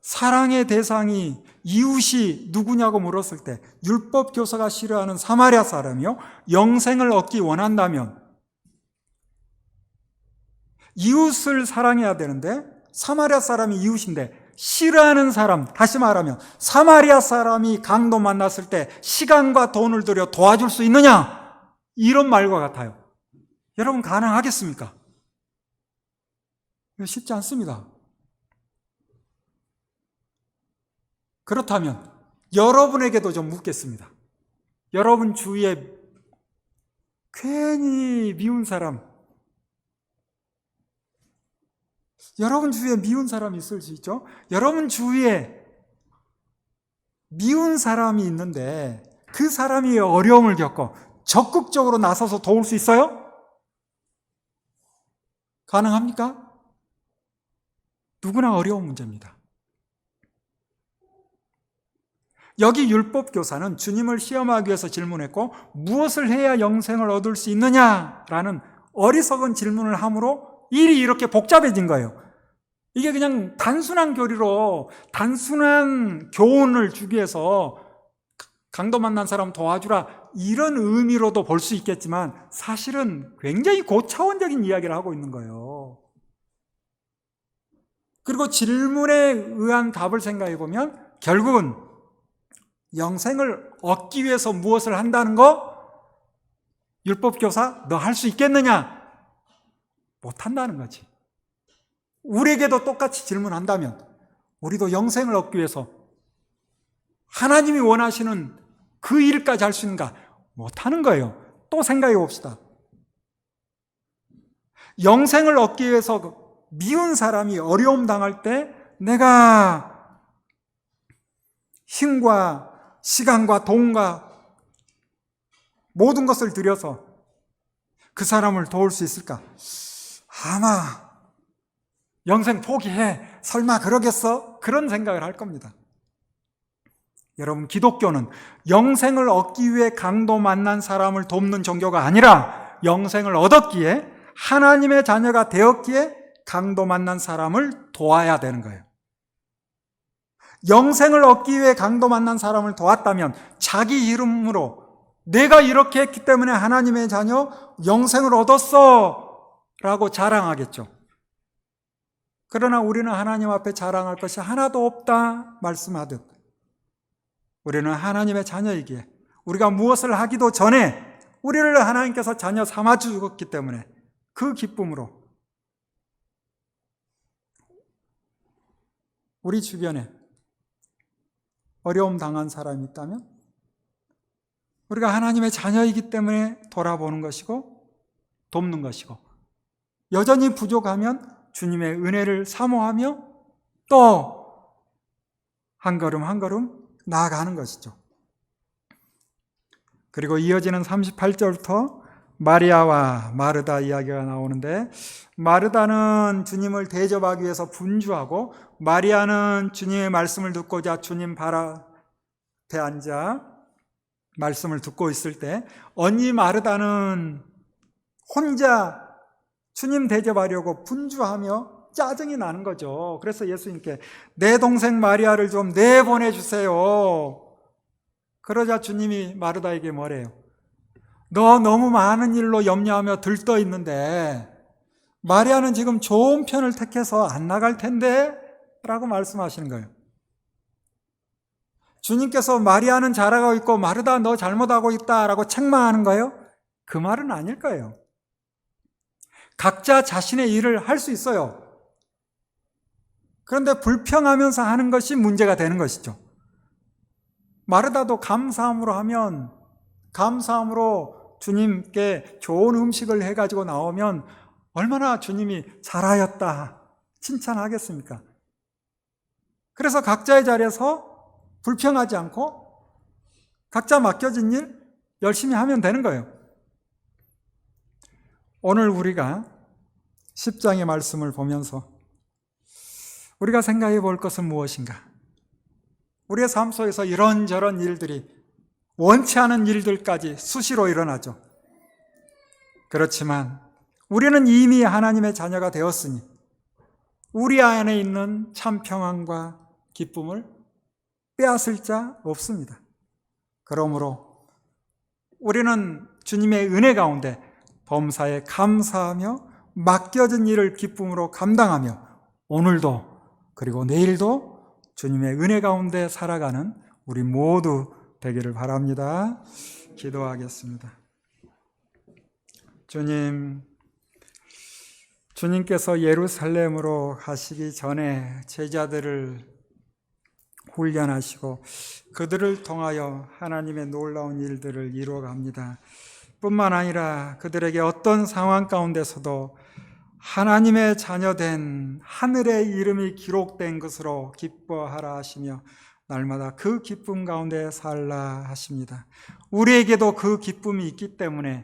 사랑의 대상이 이웃이 누구냐고 물었을 때 율법 교사가 싫어하는 사마리아 사람이요, 영생을 얻기 원한다면 이웃을 사랑해야 되는데 사마리아 사람이 이웃인데 싫어하는 사람, 다시 말하면 사마리아 사람이 강도 만났을 때 시간과 돈을 들여 도와줄 수 있느냐? 이런 말과 같아요. 여러분 가능하겠습니까? 쉽지 않습니다. 그렇다면 여러분에게도 좀 묻겠습니다. 여러분 주위에 괜히 미운 사람, 여러분 주위에 미운 사람이 있을 수 있죠? 여러분 주위에 미운 사람이 있는데 그 사람이 어려움을 겪어 적극적으로 나서서 도울 수 있어요? 가능합니까? 누구나 어려운 문제입니다. 여기 율법교사는 주님을 시험하기 위해서 질문했고 무엇을 해야 영생을 얻을 수 있느냐라는 어리석은 질문을 함으로 일이 이렇게 복잡해진 거예요. 이게 그냥 단순한 교리로 단순한 교훈을 주기 위해서 강도 만난 사람 도와주라 이런 의미로도 볼 수 있겠지만 사실은 굉장히 고차원적인 이야기를 하고 있는 거예요. 그리고 질문에 의한 답을 생각해 보면 결국은 영생을 얻기 위해서 무엇을 한다는 거? 율법교사, 너 할 수 있겠느냐? 못한다는 거지. 우리에게도 똑같이 질문한다면 우리도 영생을 얻기 위해서 하나님이 원하시는 그 일까지 할 수 있는가? 못하는 거예요. 또 생각해 봅시다. 영생을 얻기 위해서 미운 사람이 어려움 당할 때 내가 힘과 시간과 돈과 모든 것을 들여서 그 사람을 도울 수 있을까? 아마 영생 포기해. 설마 그러겠어? 그런 생각을 할 겁니다. 여러분, 기독교는 영생을 얻기 위해 강도 만난 사람을 돕는 종교가 아니라 영생을 얻었기에 하나님의 자녀가 되었기에 강도 만난 사람을 도와야 되는 거예요. 영생을 얻기 위해 강도 만난 사람을 도왔다면 자기 이름으로 내가 이렇게 했기 때문에 하나님의 자녀 영생을 얻었어 라고 자랑하겠죠. 그러나 우리는 하나님 앞에 자랑할 것이 하나도 없다 말씀하듯 우리는 하나님의 자녀이기에 우리가 무엇을 하기도 전에 우리를 하나님께서 자녀 삼아 주셨기 때문에 그 기쁨으로 우리 주변에 어려움 당한 사람이 있다면 우리가 하나님의 자녀이기 때문에 돌아보는 것이고 돕는 것이고 여전히 부족하면 주님의 은혜를 사모하며 또 한 걸음 한 걸음 나아가는 것이죠. 그리고 이어지는 38절부터 마리아와 마르다 이야기가 나오는데 마르다는 주님을 대접하기 위해서 분주하고 마리아는 주님의 말씀을 듣고자 주님 발 앞에 앉아 말씀을 듣고 있을 때 언니 마르다는 혼자 주님 대접하려고 분주하며 짜증이 나는 거죠. 그래서 예수님께 내 동생 마리아를 좀 내보내주세요. 그러자 주님이 마르다에게 뭐래요? 너 너무 많은 일로 염려하며 들떠 있는데 마리아는 지금 좋은 편을 택해서 안 나갈 텐데 라고 말씀하시는 거예요. 주님께서 마리아는 잘하고 있고 마르다 너 잘못하고 있다라고 책망하는 거예요? 그 말은 아닐 거예요. 각자 자신의 일을 할 수 있어요. 그런데 불평하면서 하는 것이 문제가 되는 것이죠. 마르다도 감사함으로 하면 감사함으로 주님께 좋은 음식을 해가지고 나오면 얼마나 주님이 잘하였다 칭찬하겠습니까? 그래서 각자의 자리에서 불평하지 않고 각자 맡겨진 일 열심히 하면 되는 거예요. 오늘 우리가 10장의 말씀을 보면서 우리가 생각해 볼 것은 무엇인가? 우리의 삶 속에서 이런저런 일들이 원치 않은 일들까지 수시로 일어나죠. 그렇지만 우리는 이미 하나님의 자녀가 되었으니 우리 안에 있는 참 평안과 기쁨을 빼앗을 자 없습니다. 그러므로 우리는 주님의 은혜 가운데 범사에 감사하며 맡겨진 일을 기쁨으로 감당하며 오늘도 그리고 내일도 주님의 은혜 가운데 살아가는 우리 모두 되기를 바랍니다. 기도하겠습니다. 주님께서 예루살렘으로 가시기 전에 제자들을 훈련하시고 그들을 통하여 하나님의 놀라운 일들을 이루어갑니다. 뿐만 아니라 그들에게 어떤 상황 가운데서도 하나님의 자녀된 하늘의 이름이 기록된 것으로 기뻐하라 하시며 날마다 그 기쁨 가운데 살라 하십니다. 우리에게도 그 기쁨이 있기 때문에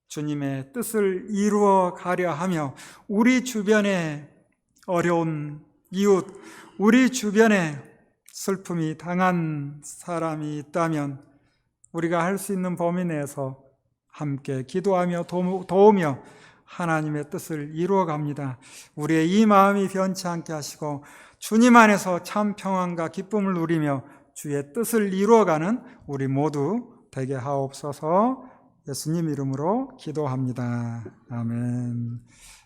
주님의 뜻을 이루어 가려 하며 우리 주변에 어려운 이웃, 우리 주변에 슬픔이 당한 사람이 있다면 우리가 할 수 있는 범위 내에서 함께 기도하며 도우며 하나님의 뜻을 이루어 갑니다. 우리의 이 마음이 변치 않게 하시고 주님 안에서 참 평안과 기쁨을 누리며 주의 뜻을 이루어가는 우리 모두 되게 하옵소서. 예수님 이름으로 기도합니다. 아멘.